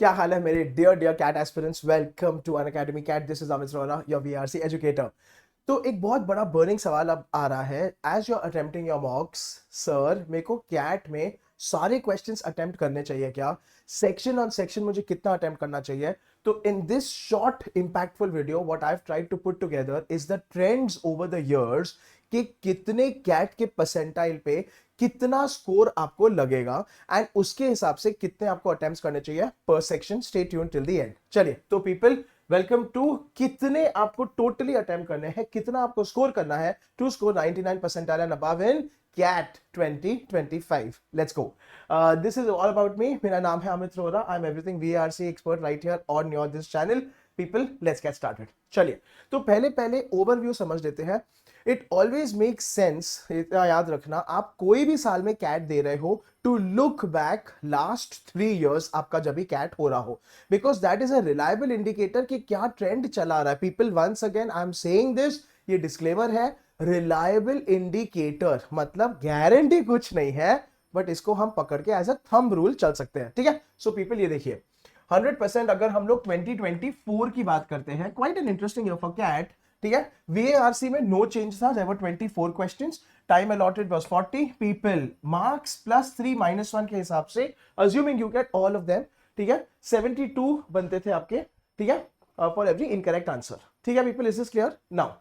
क्या हाल है मेरे dear dear CAT aspirants, welcome to Unacademy CAT. This is Amit Rohra, your VRC educator. तो एक बहुत बड़ा बर्निंग सवाल अब आ रहा है। As you are attempting your mocks, sir मेरे को कैट में सारे क्वेश्चंस अटेम्प्ट करने चाहिए क्या? सेक्शन ऑन सेक्शन मुझे कितना अटेम्प्ट करना चाहिए? तो in this short impactful video what I have tried to put together is the trends over the years कि कितने कैट के परसेंटाइल पे कितना स्कोर आपको लगेगा एंड उसके हिसाब से कितने आपको अटेम्प्ट्स करने चाहिए पर section. Stay tuned till the end. चलिए तो पीपल, वेलकम टू कितने आपको टोटली अटेम्प्ट करने हैं, कितना आपको स्कोर करना है to score 99 percentile and above in CAT 2025। Let's go. This is all about me. मेरा नाम है Amit Rohra. I am everything VRC expert right here on your this channel. People, let's get started. चलिए तो पहले पहले ओवरव्यू समझ लेते हैं। इट ऑलवेज मेक सेंस, इतना याद रखना, आप कोई भी साल में कैट दे रहे हो to look back last 3 years आपका जब भी कैट हो रहा हो, because that is a reliable indicator कि क्या ट्रेंड चला रहा है। People, once again I am saying this, ये डिस्क्लेमर है, रिलायबल इंडिकेटर मतलब गारंटी कुछ नहीं है, बट इसको हम पकड़ के एज अ थंब रूल चल सकते हैं। ठीक है, सो पीपल ये देखिए 100% अगर हम लोग 2024 की बात करते हैं, quite an interesting year for CAT. ठीक है, वीएआरसी में नो चेंज था, there were 24 questions, time allotted was 40 people, marks +3 -1 के हिसाब से assuming you get all of them. ठीक है, 72 बनते थे आपके। ठीक है, फॉर एवरी इनकरेक्ट आंसर। ठीक है people, is this clear now?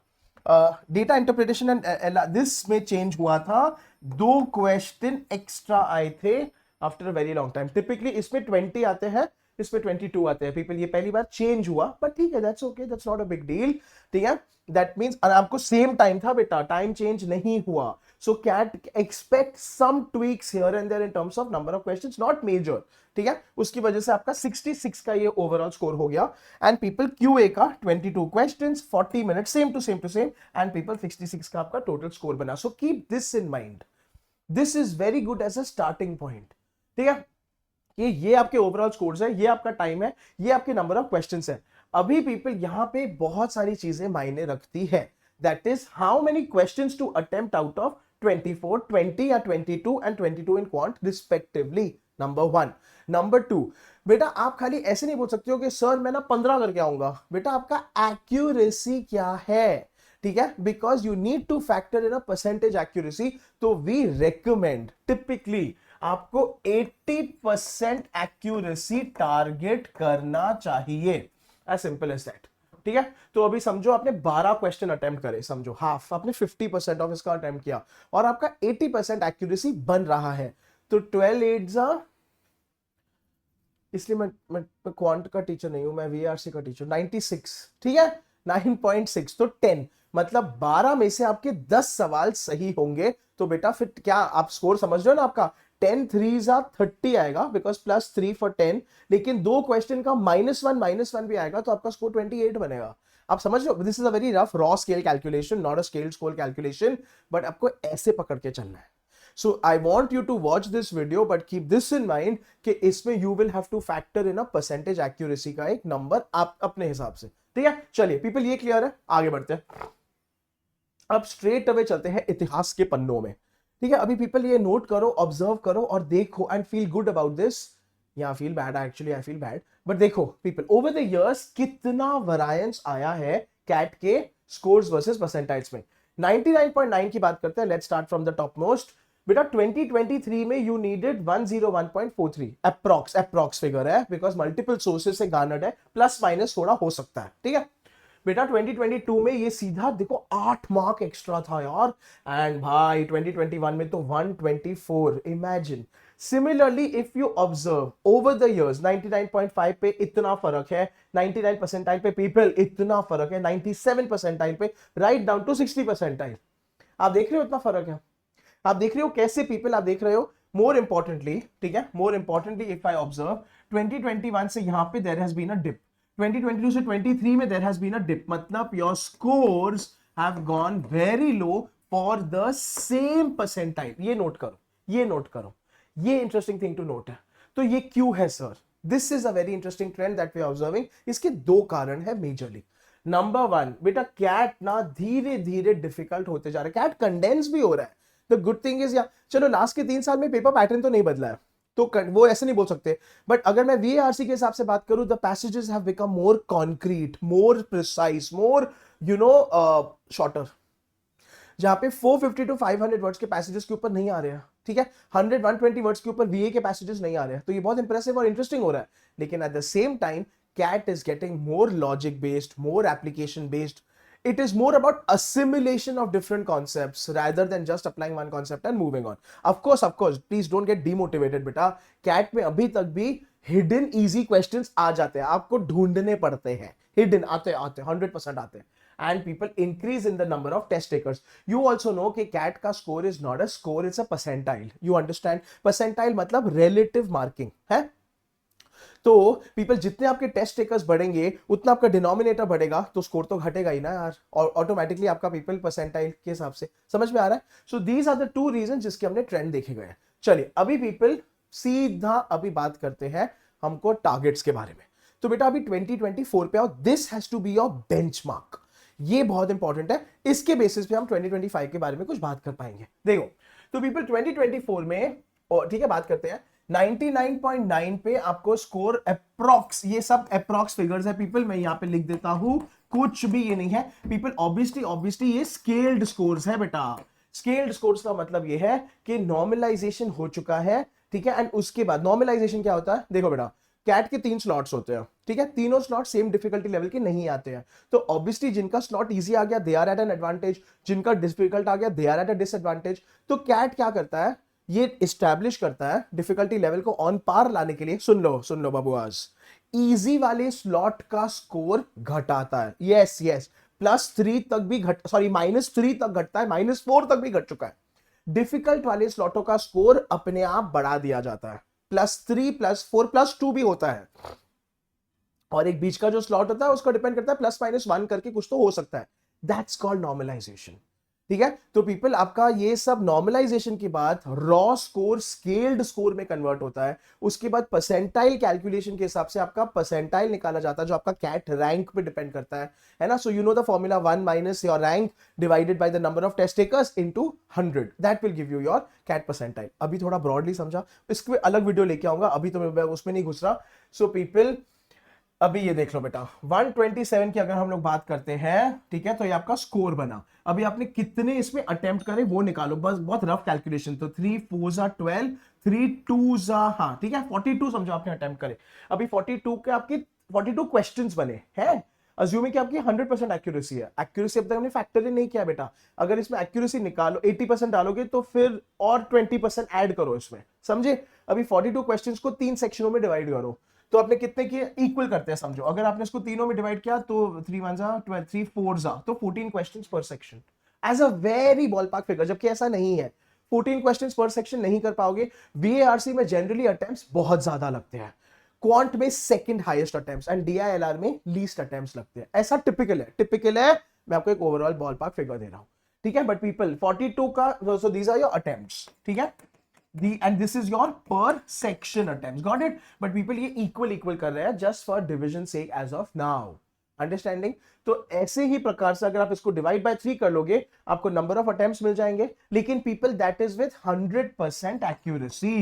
Data interpretation and this में चेंज हुआ था, 2 क्वेश्चन एक्स्ट्रा आए थे after a very long time. Typically इसमें 20 आते हैं, इसमें 22 आते हैं। पीपल, ये पहली बार चेंज हुआ, बट ठीक है, that's okay, that's not a big deal. ठीक है, दैट मींस आपको सेम टाइम था बेटा, टाइम चेंज नहीं हुआ। So CAT expect some tweaks here and there in terms of number of questions, not major. ठीक है, उसकी वजह से आपका 66 का ये ओवरऑल स्कोर हो गया। एंड पीपल क्यूए का 22 questions 40 minute, same to same to same, and people 66 का आपका टोटल स्कोर बना। So keep this in mind, this is very good as a starting point. ठीक है, ये आपके ओवरऑल स्कोर्स है, ये आपका टाइम है, ये आपके नंबर ऑफ क्वेश्चंस है। अभी पीपल यहां पे बहुत सारी चीजें मायने रखती है, that is how many questions to attempt out of 24, 20 या 22 एंड 22 इन क्वांट रिस्पेक्टिवली। नंबर 1। नंबर 2, बेटा आप खाली ऐसे नहीं बोल सकते हो कि सर मैं ना 15 करके आऊंगा। बेटा आपका एक्यूरेसी क्या है? ठीक है, because you need two factor in a percentage accuracy. तो वी रेकमेंड टिपिकली आपको 80% एक्यूरेसी टारगेट करना चाहिए, एज सिंपल एज दैट। ठीक है, तो अभी समझो आपने 12 क्वेश्चन अटेम्प्ट करे, समझो हाफ, आपने 50% ऑफ इसका अटेम्प्ट किया और आपका 80% एक्यूरेसी बन रहा है। तो 12 8 इसलिए मैं क्वांट का टीचर नहीं हूं, मैं वीआरसी का टीचर। 96। ठीक है, 9.6 तो 10, मतलब 12 में से आपके 10 सवाल सही होंगे। तो बेटा फिर क्या आप स्कोर समझ रहे हो ना? आपका 10 3 30 आएगा, बिकॉज +3 फॉर 10, लेकिन 2 क्वेश्चन का -1 भी आएगा, तो आपका स्कोर 28 बनेगा। आप समझ रहे हो? This is a very rough raw scale calculation, not a scale score calculation, but आपको ऐसे पकड़ के चलना है। So I want you to watch this video, but keep this in mind कि इसमें you will have to factor in a percentage accuracy का एक नंबर आप अपने हिसाब से। ठीक है, चलिए पीपल, ये क्लियर है, आगे बढ़ते हैं। अब स्ट्रेट अवे चलते हैं इतिहास के पन्नों में। ठीक है, अभी पीपल ये नोट करो, ऑब्जर्व करो और देखो and feel good about this, या feel bad, actually I feel bad, but देखो पीपल, ओवर द इयर्स कितना वरायंस आया है कैट के स्कोर्स वर्सेस परसेंटाइल्स में। 99.9 की बात करते हैं, let's start from the top most. बेटा 2023 में यू नीडेड 101.43, अप्रॉक्स फिगर है, बिकॉज मल्टीपल सोर्सेस से गार्नर्ड है, प्लस माइनस थोड़ा हो सकता है। ठीक है बेटा, 2022 में ये सीधा देखो 8 मार्क एक्स्ट्रा था यार, एंड भाई 2021 में तो 124, imagine. Similarly if you observe over the years, 99.5 पे इतना फर्क है, 99 परसेंटाइल पे पीपल इतना फर्क है, 97 परसेंटाइल पे राइट डाउन टू 60 परसेंटाइल। आप देख रहे हो इतना फर्क है? आप देख रहे हो कैसे पीपल, आप देख रहे हो। मोर इंपॉर्टेंटली, ठीक है, more importantly if I observe 2021 से यहां पे there has been a dip, 2022 से 23 में there has been a dip, मतलब your scores have gone very low for the same percentile. ये नोट करो, ये नोट करो, ये इंटरेस्टिंग थिंग टू नोट है। तो ये क्यों है sir? This is a very interesting trend that we are observing. इसके दो कारण है मेजरली। नंबर 1, बेटा कैट ना धीरे धीरे डिफिकल्ट होते जा रहा है, कैट कंडेंस भी हो रहा है। द गुड थिंग इज, या चलो लास्ट के 3 साल में पेपर पैटर्न तो नहीं बदला है, तो वो ऐसे नहीं बोल सकते। बट अगर मैं वीएआरसी के हिसाब से बात करूं, the passages have become more concrete, more precise, more shorter, जहां पे 450 टू 500 वर्ड्स के पैसेजेस के ऊपर नहीं आ रहे हैं, ठीक है, 100 120 वर्ड्स के ऊपर वीए के पैसेजेस नहीं आ रहे हैं। तो ये बहुत इंप्रेसिव और इंटरेस्टिंग हो रहा है। लेकिन at the same time CAT is getting more logic based, more application based. It is more about assimilation of different concepts rather than just applying one concept and moving on. Of course, please don't get demotivated बेटा. Cat में अभी तक भी hidden easy questions आ जाते हैं, आपको ढूंढने पड़ते हैं. Hidden आते 100% आते हैं. And people increase in the number of test takers. You also know कि CAT का score is not a score, it's a percentile. You understand? Percentile मतलब relative marking है. तो पीपल जितने आपके टेस्ट टेकर्स बढ़ेंगे उतना आपका डिनोमिनेटर बढ़ेगा, तो स्कोर तो घटेगा ही ना यार, और ऑटोमेटिकली आपका पीपल परसेंटाइल के हिसाब से. समझ में आ रहा है? So these are the two reason जिसके हमने ट्रेंड देखे गए. चलिए अभी पीपल सीधा अभी बात करते हैं हमको टारगेट्स के बारे में. तो बेटा अभी 2024 पे आओ. This has to be your benchmark. ये बहुत इंपॉर्टेंट है. इसके बेसिस पे हम 2025 के बारे में कुछ बात कर पाएंगे. देखो तो पीपल 2024 में, ठीक है, बात करते हैं 99.9 पे आपको स्कोर अप्रॉक्स, ये सब अप्रॉक्स फिगर्स है पीपल, मैं यहां पे लिख देता हूं, कुछ भी ये नहीं है पीपल. ऑब्वियसली ये स्केल्ड स्कोर्स है बेटा. स्केल्ड स्कोर्स का मतलब ये है कि नॉर्मलाइजेशन हो चुका है, ठीक है. एंड उसके बाद नॉर्मलाइजेशन क्या होता है? देखो बेटा कैट के 3 स्लॉट्स होते हैं, ठीक है. तीनों स्लॉट सेम डिफिकल्टी लेवल के नहीं आते हैं. तो ऑब्वियसली जिनका स्लॉट इजी आ गया they are at an advantage, जिनका डिफिकल्ट आ गया they are at a disadvantage. तो कैट क्या करता है? ये इस्टेब्लिश करता है डिफिकल्टी लेवल को ऑन पार लाने के लिए. सुन लो बाबू, आज इजी वाले स्लॉट का स्कोर घटाता है. यस +3 तक भी -3 तक घटता है, -4 तक भी घट चुका है. डिफिकल्ट वाले स्लॉटों का स्कोर अपने आप बढ़ा दिया जाता है. +3 +4 +2 भी होता है. और एक बीच का जो स्लॉट होता है उसका डिपेंड करता है +-1 करके कुछ तो हो सकता है. That's called normalization. ठीक है. तो पीपल आपका ये सब नॉर्मलाइजेशन के बाद रॉ स्कोर स्केल्ड स्कोर में कन्वर्ट होता है. उसके बाद परसेंटाइल कैलकुलेशन के हिसाब से आपका परसेंटाइल निकाला जाता है जो आपका कैट रैंक पे डिपेंड करता है ना. So you know the formula 1 minus your rank divided by the number of test takers into 100, that will give you your CAT percentile. अभी थोड़ा ब्रॉडली समझा, इसके अलग वीडियो लेके आऊंगा, अभी तो मैं उसमें नहीं घुस रहा. सो पीपल अभी ये देख लो बेटा 127 की अगर हम लोग बात करते हैं, ठीक है, तो ये आपका स्कोर बना. अभी आपने कितने इसमें अटेम्प्ट करे वो निकालो, बस बहुत रफ कैलकुलेशन. तो 3 4 12, 3 2 हाँ ठीक है 42 समझो आपने अटेम्प्ट करे. अभी 42 के आपके 42 क्वेश्चंस बने हैं. अज्यूमिंग कि आपकी 100% एक्यूरेसी है. एक्यूरेसी अब तक हमने फैक्टर इन नहीं किया बेटा. अगर इसमें एक्यूरेसी निकालो 80% डालोगे तो फिर और 20% ऐड करो इसमें, समझे. अभी 42 क्वेश्चंस को 3 सेक्शनों में डिवाइड करो, तो आपने कितने किए? इक्वल करते हैं समझो. अगर आपने इसको तीनों में डिवाइड किया तो 3 1 12, 3 4 तो 14 क्वेश्चंस पर section as a very ballpark figure. जबकि ऐसा नहीं है, 14 क्वेश्चंस पर सेक्शन नहीं कर पाओगे. वीएआरसी में जनरली अटेम्प्ट्स बहुत ज्यादा लगते हैं, क्वांट में second highest attempts and DILR में लीस्ट अटेम्प्ट्स लगते हैं. ऐसा टिपिकल है. मैं आपको एक ओवरऑल बॉलपार्क फिगर दे रहा हूं, ठीक है. बट पीपल 42 का, so these are your attempts, ठीक है. And this is your per section attempts, got it. But people ये equal कर रहे हैं just for division sake as of now, understanding. तो ऐसे ही प्रकार से अगर आप इसको divide by 3 कर लोगे आपको number of attempts मिल जाएंगे. लेकिन people that is with 100% accuracy.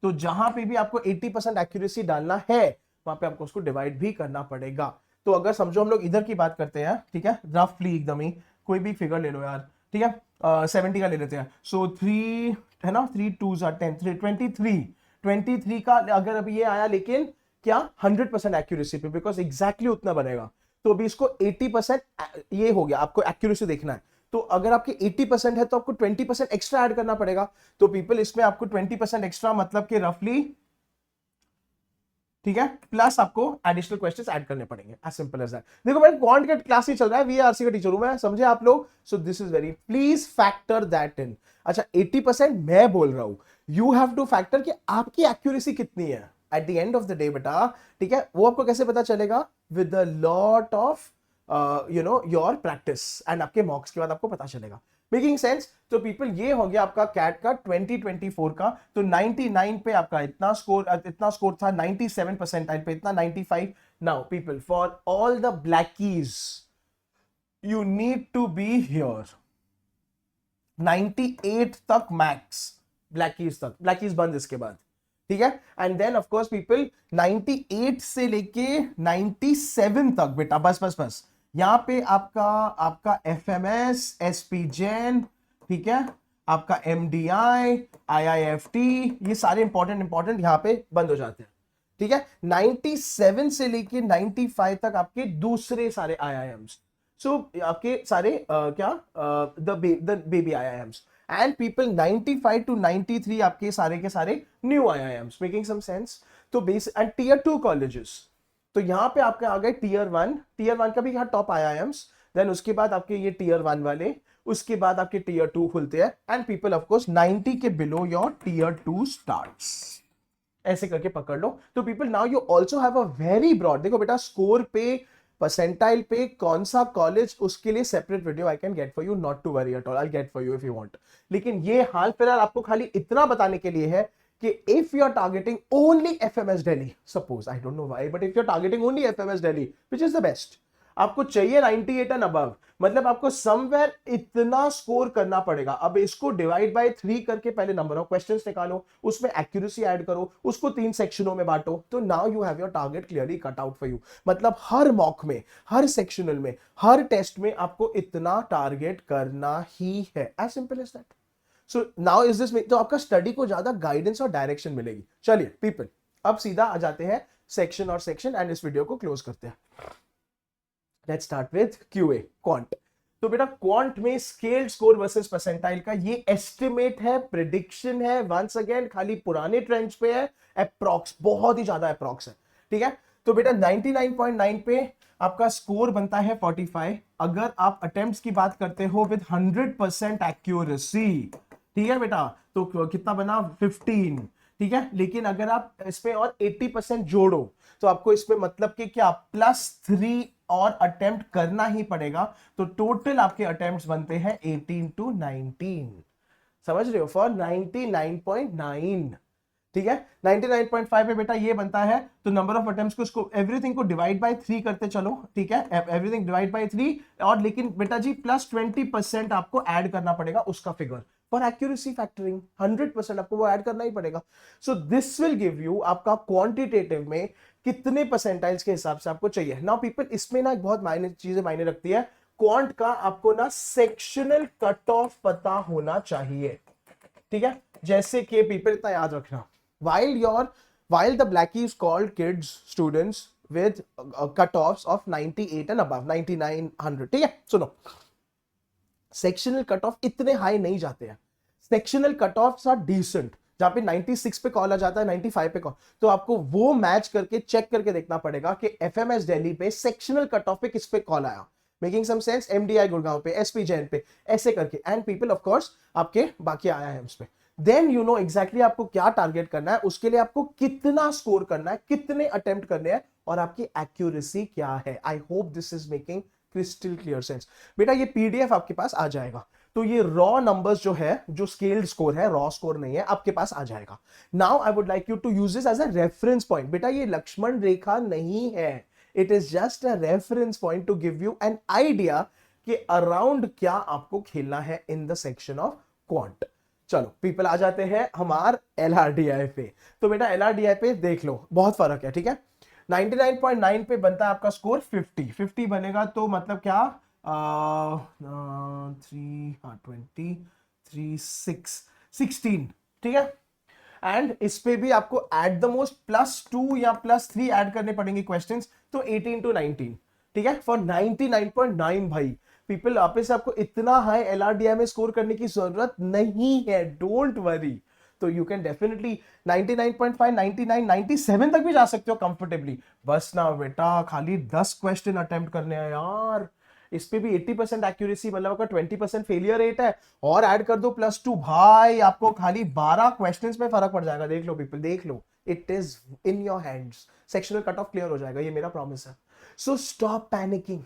तो जहां पे भी आपको 80% accuracy डालना है वहां पे आपको उसको divide भी करना पड़ेगा. तो अगर समझो हम लोग इधर की बात करते हैं, ठीक है, रफली एकदम ही कोई भी फिगर ले लो यार, ठीक है. 70 का ले लेते हैं. सो 3 है ना, 3 2 10, 23 का अगर अभी ये आया, लेकिन क्या 100% एक्यूरेसी पे, बिकॉज एग्जैक्टली उतना बनेगा. तो अभी इसको 80% ये हो गया, आपको एक्यूरेसी देखना है. तो अगर आपके 80% है तो आपको 20% एक्स्ट्रा ऐड करना पड़ेगा. तो पीपल इसमें आपको 20% एक्स्ट्रा मतलब कि रफली, ठीक है, प्लस आपको एडिशनल क्वेश्चंस ऐड करने पड़ेंगे. As simple as that. देखो भाई क्वांट का क्लास ही चल रहा है, वीआरसी का टीचर हूं मैं, समझे आप लोग. सो this is very, please factor that in. अच्छा 80% मैं बोल रहा हूं, यू हैव टू फैक्टर कि आपकी एक्यूरेसी कितनी है at the end of the day बेटा, ठीक है. वो आपको कैसे पता चलेगा? With a lot of your practice and आपके मॉक्स के बाद आपको पता चलेगा. Making sense. तो पीपल ये हो गया आपका कैट का 2024 का. तो 99 पे आपका इतना स्कोर था, 97 परसेंटाइल पे इतना 95. Now people for all the BLACKIs you need to be here 98 तक मैक्स. ब्लैकीज तक, ब्लैकीज बंद इसके बाद. ठीक है। And then of course people 98 से लेके 97 तक बेटा, बस बस बस यहां पे आपका आपका एफएमएस, एसपी जैन, ठीक है, आपका एमडीआई, आईआईएफटी, ये सारे इंपॉर्टेंट इंपॉर्टेंट यहां पे बंद हो जाते हैं, ठीक है। 97 से लेके 95 तक आपके दूसरे सारे आईआईएम्स, सो आपके सारे क्या the baby IIMs, and people 95 to 93 आपके सारे के सारे new IIMs, making some sense. तो बेस एंड टीयर 2 कॉलेजेस, तो यहां पे आपके आ गए टीयर वन का भी यहाँ टॉप आईआईएम्स, देन उसके बाद आपके ये टीयर 1 वाले, उसके बाद आपके टीयर 2 खुलते हैं, एंड पीपल ऑफ कोर्स 90 के बिलो योर टीयर 2 स्टार्ट्स, ऐसे करके पकड़ लो। तो people now you also have a very broad, देखो बेटा स्कोर पे, परसेंटाइल पे, कौन सा कॉलेज, उसके लिए separate video I can get for you, not to worry at all, I get for you if you want. लेकिन ये हाल फिलहाल आपको खाली इतना बताने के लिए है कि if you are targeting only FMS Delhi, suppose I don't know why, but if you are targeting only FMS Delhi which is the best, आपको चाहिए 98 एंड अबव, मतलब आपको समवेयर इतना स्कोर करना पड़ेगा। अब इसको डिवाइड बाय 3 करके पहले नंबर ऑफ क्वेश्चंस निकालो, उसमें एक्यूरेसी ऐड करो, उसको 3 सेक्शनों में बांटो, तो now you have your target clearly cut out for you. मतलब हर मॉक में, हर सेक्शनल में, हर टेस्ट में आपको इतना टारगेट करना ही है, as simple as that. So now is this, तो आपका स्टडी को ज्यादा गाइडेंस और डायरेक्शन मिलेगी। चलिए पीपल, अब सीधा आ जाते हैं सेक्शन और सेक्शन, एंड इस वीडियो को क्लोज करते हैं। Let's start with QA, quant. तो बेटा क्वांट में स्केल्ड स्कोर वर्सेस परसेंटाइल का ये एस्टिमेट है, प्रिडिक्शन है, वंस अगेन खाली पुराने ट्रेंड्स पे है, अप्रॉक्स, बहुत ही ज्यादा अप्रॉक्स है, ठीक है। तो बेटा 99.9 पे आपका स्कोर बनता है 45, अगर आप अटेम्प्ट्स की बात करते हो विद 100% एक्यूरेसी, ठीक है बेटा, तो कितना बना 15, ठीक है। लेकिन अगर आप इसमें और 80% जोड़ो तो आपको इसमें मतलब कि क्या +3 और अटेम्प्ट करना ही पड़ेगा, तो टोटल आपके अटेम्प्ट्स बनते हैं 18 टू 19, समझ रहे हो, फॉर 99.9, ठीक है। 99.5 पे बेटा ये बनता है, तो नंबर ऑफ अटेम्प्ट्स को इसको एवरीथिंग को डिवाइड बाय 3 करते चलो, ठीक है, एवरीथिंग डिवाइड बाय 3, और लेकिन बेटा जी +20% आपको ऐड करना पड़ेगा उसका फिगर फॉर एक्यूरेसी फैक्टरिंग, 100% आपको वो ऐड करना ही पड़ेगा। So this will give you आपका क्वांटिटेटिव में कितने परसेंटाइल्स के हिसाब से आपको चाहिए। नाउ पीपल, इसमें ना एक बहुत चीजें मायने रखती है, क्वांट का आपको ना सेक्शनल कट ऑफ पता होना चाहिए, ठीक है। जैसे कि पीपल इतना याद रखना, while the blackie is called kids students with cutoffs of 98 and above 9900, ठीक है। सुनो, सेक्शनल कट ऑफ इतने हाई नहीं जाते हैं, sectional cut offs are decent, जहां पे 96 पे कॉल आ जाता है, 95 पे कॉल, तो आपको वो मैच करके चेक करके देखना पड़ेगा कि एफएमएस दिल्ली पे सेक्शनल कट ऑफ पे किस पे कॉल आया, making some sense, MDI Gurgaon पे, एसपी जैन पे, ऐसे करके, एंड पीपल ऑफ कोर्स आपके बाकी आया है उस पे। देन यू नो एग्जैक्टली आपको क्या टारगेट करना है, उसके लिए आपको कितना स्कोर करना है, कितने अटेम्प्ट करने हैं, और आपकी एक्यूरेसी क्या है। I hope this is making crystal clear sense. बेटा ये पीडीएफ आपके पास आ जाएगा, तो ये रॉ नंबर्स जो है, जो स्केल्ड स्कोर है, रॉ स्कोर नहीं है, आपके पास आ जाएगा। Now I would like you to use this as a reference point. बेटा ये लक्ष्मण रेखा नहीं है, it is just a reference point to give you an idea कि अराउंड क्या आपको खेलना है in the section of quant. चलो पीपल, आ जाते हैं हमार एलआरडीआई पे। तो बेटा एलआरडीआई पे देख लो, बहुत फर्क है, ठीक है। 99.9 पे बनता है आपका स्कोर 50 बनेगा, तो मतलब क्या 16, ठीक है। एंड इस पे भी आपको एट द मोस्ट +2 या +3 ऐड करने पड़ेंगे क्वेश्चंस, तो 18 टू 19, ठीक है, फॉर 99.9 भाई। पीपल वापस आपको इतना हाई एलआरडीआई में स्कोर करने की जरूरत नहीं है, डोंट वरी। तो यू कैन डेफिनेटली 99.5, 99, 97 तक भी जा सकते हो कंफर्टेबली। बस ना बेटा खाली 10 क्वेश्चन अटेम्प्ट करने हैं यार, इस पे भी 80% एक्यूरेसी, मतलब आपका 20% फेलियर रेट है, और ऐड कर दो +2, भाई आपको खाली 12 क्वेश्चंस में फर्क पड़ जाएगा। देख लो पीपल, देख लो, it is in your hands, sectional cut off clear हो जाएगा, ये मेरा प्रॉमिस है। So stop panicking,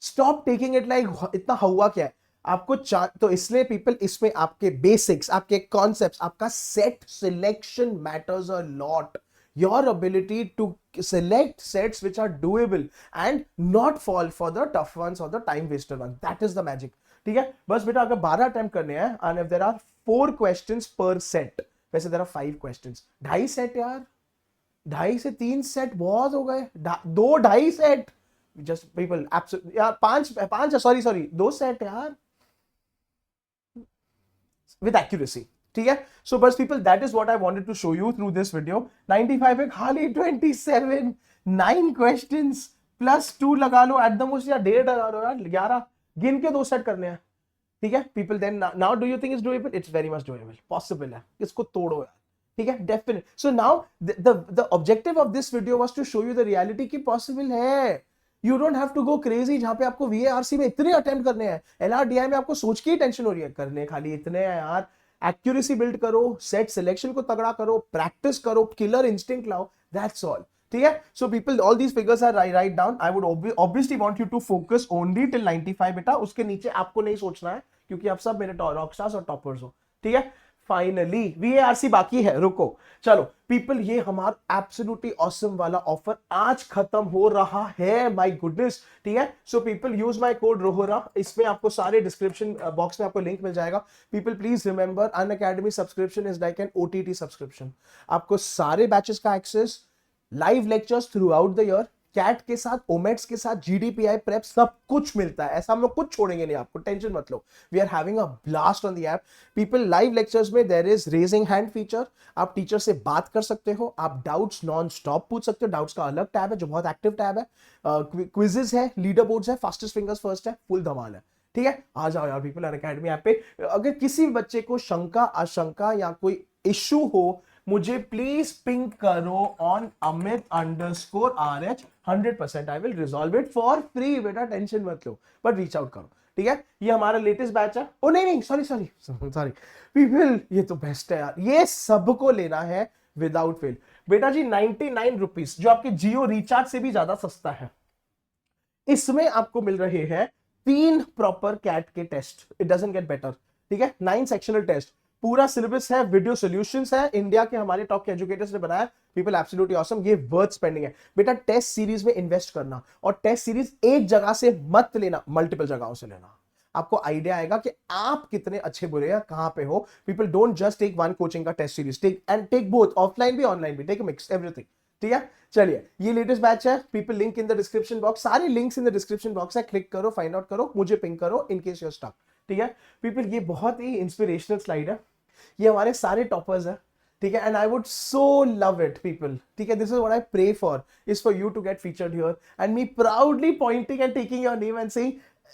stop taking it like इतना हुआ क्या है आपको, तो इसलिए पीपल, इसमें आपके बेसिक्स, आपके कॉन्सेप्ट्स, आपका set selection matters a lot, your ability to select sets which are doable and not fall for the tough ones or the time waster ones, that is the magic, ठीक है। बस बेटा अगर 12 attempt करने हैं, and if there are 4 questions per set, वैसे there are 5 questions, 2.5 set यार, 2.5 से 3 सेट बहुत हो गए, 2.5 सेट, जस्ट पीपल यार, 5 सॉरी 2 सेट यार with accuracy, ठीक है। सो बस people, that is what I wanted to show you through this video. 95 है खाली, 27 9 क्वेश्चंस प्लस 2 लगा लो एट द मोस्ट, या 1.5 लगा लो यार, 11 गिन के 2 सेट करने हैं, ठीक है people. Then now do you think it's doable? It's very much doable, possible है, इसको तोड़ो यार, ठीक है, definite. So now the objective of this video was to show you the reality कि पॉसिबल है। You don't have to go crazy जहां पे आपको वीएआरसी में इतने अटेम्प्ट करने हैं, एलआरडीआई में आपको सोच के ही टेंशन हो रही है, करने खाली इतने हैं यार। एक्यूरेसी बिल्ड करो, सेट सिलेक्शन को तगड़ा करो, प्रैक्टिस करो, किलर इंस्टिंक्ट लाओ, दैट्स ऑल, ठीक है। So people, all these figures are right down. I would obviously want you to focus only till 95 बेटा, उसके नीचे आपको नहीं सोचना है, क्योंकि आप सब मेरे रॉकस्टार्स और टॉपर्स हो, ठीक है। फाइनली वीएआरसी बाकी है, रुको, चलो पीपल, ये हमारा एब्सोल्युटली ऑसम वाला ऑफर आज खत्म हो रहा है, माय गुडनेस, ठीक है। So people, use my code Rohra, इसमें आपको सारे डिस्क्रिप्शन बॉक्स में आपको लिंक मिल जाएगा। People please remember, Unacademy subscription is like an OTT subscription, आपको सारे बैचेस का access, live lectures throughout the year, CAT के साथ, ओमेट्स के साथ, जीडीपीआई प्रेप, सब कुछ मिलता है, ऐसा हम लोग कुछ छोड़ेंगे नहीं, आपको टेंशन मत लो। We are having a blast on the app people. Live lectures में there is raising hand feature, आप टीचर से बात कर सकते हो, आप डाउट्स नॉन स्टॉप पूछ सकते हो, डाउट्स का अलग टैब है जो बहुत एक्टिव टैब है, क्विजेस है, लीडर बोर्ड्स है, फास्टेस्ट फिंगर्स फर्स्ट है, फुल धमाल है, ठीक है। आ जाओ यार पीपल अनअकैडमी ऐप पे। अगर किसी बच्चे को शंका, आशंका या कोई इश्यू हो, मुझे प्लीज पिंक करो on amit_rh, 100% I will resolve it for free, बेटा टेंशन मत लो, बट रीच आउट करो, ठीक है। ये हमारा लेटेस्ट बैच है। ओ नहीं, सॉरी पीपल, ये तो बेस्ट है यार, ये सबको लेना है विदाउट फेल, बेटा जी 99 रुपीज, जो आपके जियो रिचार्ज से भी ज्यादा सस्ता है। इसमें आपको मिल रहे हैं 3 प्रॉपर कैट के test, it doesn't get better, ठीक है। 9 सेक्शनल टेस्ट, पूरा सिलेबस है, वीडियो सॉल्यूशंस है, इंडिया के हमारे टॉप के एजुकेटर्स ने बनाया, पीपल एब्सोल्युटली ऑसम, ये वर्थ स्पेंडिंग है बेटा। टेस्ट सीरीज में इन्वेस्ट करना, और टेस्ट सीरीज एक जगह से मत लेना, मल्टीपल जगहों से लेना, आपको आइडिया आएगा कि आप कितने अच्छे बुरे हैं, कहां पे हो। People don't just take one coaching का test series, take both, offline भी ऑनलाइन भी, टेक मिक्स एवरीथिंग, ठीक है। चलिए, ये लेटेस्ट बैच है people, link in the description box, सारे links in the description box है, क्लिक करो, फाइंड आउट करो, मुझे पिंग करो इन केस यूर स्टक, ठीक है। पीपल, ये बहुत ही इंस्पिरेशनल स्लाइड है, ये हमारे सारे टॉपर्स हैं, ठीक है, and I would so love it people, ठीक है। This is what I pray for, is for you to get featured here and me proudly pointing and taking your name and saying,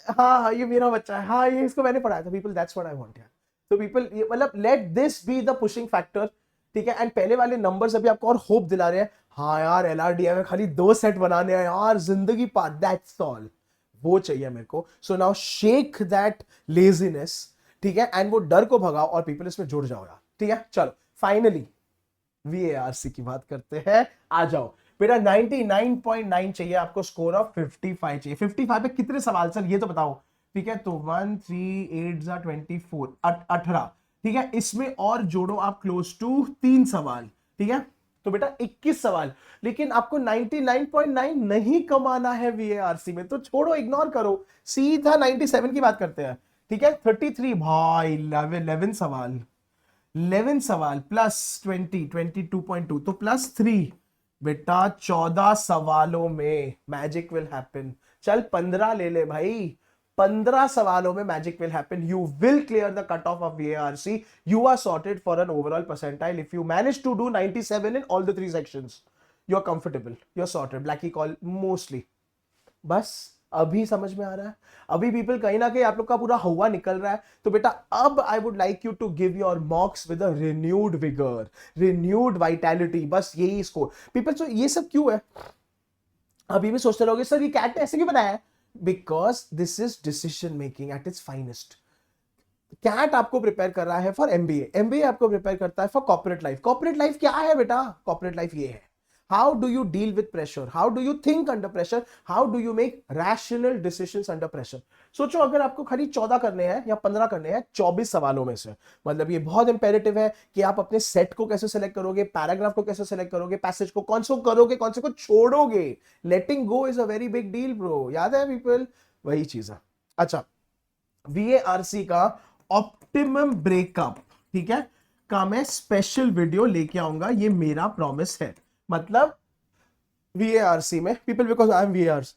हाँ ये मेरा बच्चा है, हाँ ये इसको मैंने पढ़ाया था, people that's what I want यार। तो पीपल, मतलब let this be the pushing factor, ठीक है। एंड पहले वाले नंबर्स अभी आपको और होप दिला रहे हैं, हाँ यार एलआरडीआई में खाली 2 सेट बनाने हैं यार, जिंदगी पार, दैट्स ऑल, वो चाहिए मेरे को। So now shake that laziness, ठीक है, एंड वो डर को भगाओ और पीपल इसमें जुड़ जाओ यार, ठीक है। चलो फाइनली वीएआरसी की बात करते हैं, आ जाओ बेटा। 99.9 चाहिए आपको, स्कोर ऑफ 55 चाहिए। 55 पे कितने सवाल सर ये तो बताओ, ठीक है। तो 1 3 8 24, 18, ठीक है। इसमें और जोड़ो आप क्लोज टू 3 सवाल, ठीक है, तो बेटा 21 सवाल। लेकिन आपको 99.9 नहीं कमाना है वीएआरसी में, तो छोड़ो, इग्नोर करो, सीधा 97 की बात करते हैं, ठीक है। 33 भाई, 11 सवाल, 11 सवाल प्लस 22.2, तो प्लस 3, बेटा 14 सवालों में मैजिक विल हैपन। चल 15 ले ले भाई, 15 सवालों में magic will happen, you will clear the cut off VARC, you are sorted for an overall percentile if you manage to do 97 in all the 3 sections, you are comfortable, you are sorted, BLACKI call mostly. बस अभी समझ में आ रहा है, अभी people कहीं ना कहीं आप लोग का पूरा हवा निकल रहा है। तो बेटा अब I would like you to give your mocks with a renewed vigour, renewed vitality, बस यही स्कोर पीपल। तो ये सब क्यों है, अभी भी सोचते रहोगे सर ये कैट ने ऐसे क्यों बनाया है, because this is decision making at its finest. CAT आपको प्रिपेयर कर रहा है फॉर एमबीए, एमबीए आपको प्रिपेयर करता है for corporate life. Corporate life क्या है बेटा, कॉर्पोरेट लाइफ ये है, how do you deal with pressure, how do you think under pressure, how do you make rational decisions under pressure. सोचो अगर आपको खाली 14 करने हैं या 15 करने हैं 24 सवालों में से, मतलब ये बहुत इंपेरेटिव है कि आप अपने सेट को कैसे सेलेक्ट करोगे, पैराग्राफ को कैसे सेलेक्ट करोगे, पैसेज को कौन से करोगे, कौन से को छोड़ोगे। Letting go is a very big deal bro, याद है पीपल, वही चीज है। अच्छा, वीएआरसी का ऑप्टिमम ब्रेकअप, ठीक है, का मैं स्पेशल वीडियो लेके आऊंगा, ये मेरा प्रॉमिस है। मतलब VARC में people, because I am VAR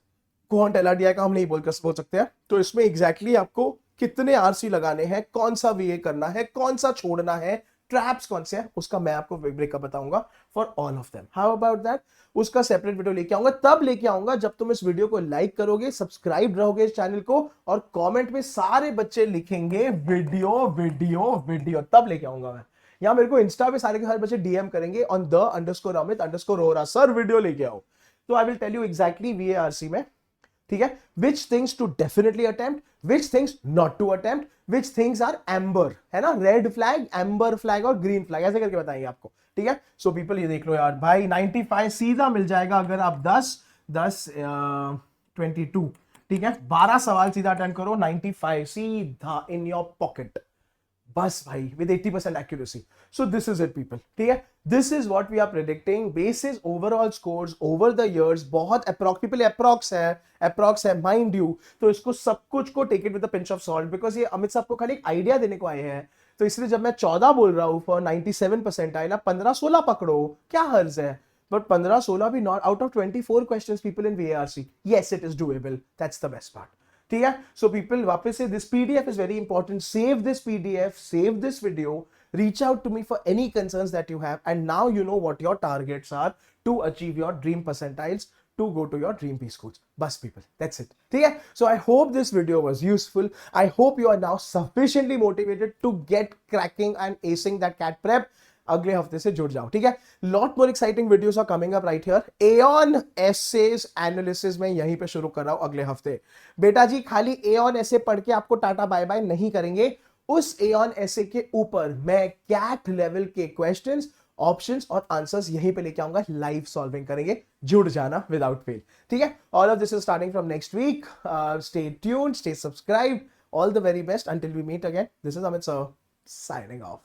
कौन LRDI का हम नहीं बोल सकते हैं, तो इसमें एग्जैक्टली आपको कितने RC लगाने हैं, कौन सा VA करना है, कौन सा छोड़ना है, ट्रैप्स कौन से हैं, उसका मैं आपको ब्रेकअप बताऊंगा for all of them. How about that? उसका सेपरेट वीडियो लेके आऊंगा, तब लेके आऊंगा जब तुम इस वीडियो को लाइक करोगे, सब्सक्राइब रहोगे इस चैनल को, और कमेंट में सारे बच्चे लिखेंगे वीडियो वीडियो वीडियो, तब लेके आऊंगा मैं। या मेरे को इंस्टा पे सारे के सारे बच्चे DM करेंगे ऑन _Amit_Rohra, सर वीडियो लेके आओ। तो I will tell you exactly VARC में, ठीक है, which things to definitely attempt, which things not to attempt, which things are amber, है ना, रेड फ्लैग, एम्बर फ्लैग और ग्रीन फ्लैग, ऐसे करके बताएंगे आपको, ठीक है। सो पीपल ये देख लो यार भाई, 95 सीधा मिल जाएगा अगर आप 22, ठीक है, 12 सवाल सीधा अटेम्प्ट करो, 95 सीधा इन योर पॉकेट, बस भाई, with 80% accuracy. So this is it people, ठीक है, this is what we are predicting basis overall scores over the years. बहुत अप्रॉक्स है माइंड यू, तो इसको सब कुछ को take it with the pinch of salt, because ये अमित साहब को खाली एक आइडिया देने को आए हैं, तो इसलिए जब मैं 14 बोल रहा हूं फॉर 97 परसेंटाइल, आप 15-16 पकड़ो, क्या हर्ज है, बट 15-16 भी not out of 24 questions people in VARC, yes it is doable, that's the best part, ठीक है। सो पीपल वापस से, this PDF is very important, save this PDF, save this video, reach out to me for any concerns that you have, and now you know what your targets are to achieve your dream percentiles to go to your dream P schools. Bus people, that's it, ठीक है। So I hope this video was useful. I hope you are now sufficiently motivated to get cracking and acing that CAT prep. अगले हफ्ते से जुड़ जाओ, ठीक है। Lot more exciting videos are coming up right here. Aeon essays analysis में यहीं पे शुरू कर रहा हूं अगले हफ्ते। बेटा जी खाली एऑन एसे पढ़ के आपको टाटा बाय बाय नहीं करेंगे, उस एऑन एसे के ऊपर मैं कैट लेवल के क्वेश्चंस, ऑप्शंस और आंसर्स यहीं पे लेके आऊंगा, लाइव सॉल्विंग करेंगे, जुड़ जाना विदाउट फेल, ठीक है। All of this is starting from next week, stay tuned, stay subscribed, all the very best, until we meet again, this is Amit sir signing of.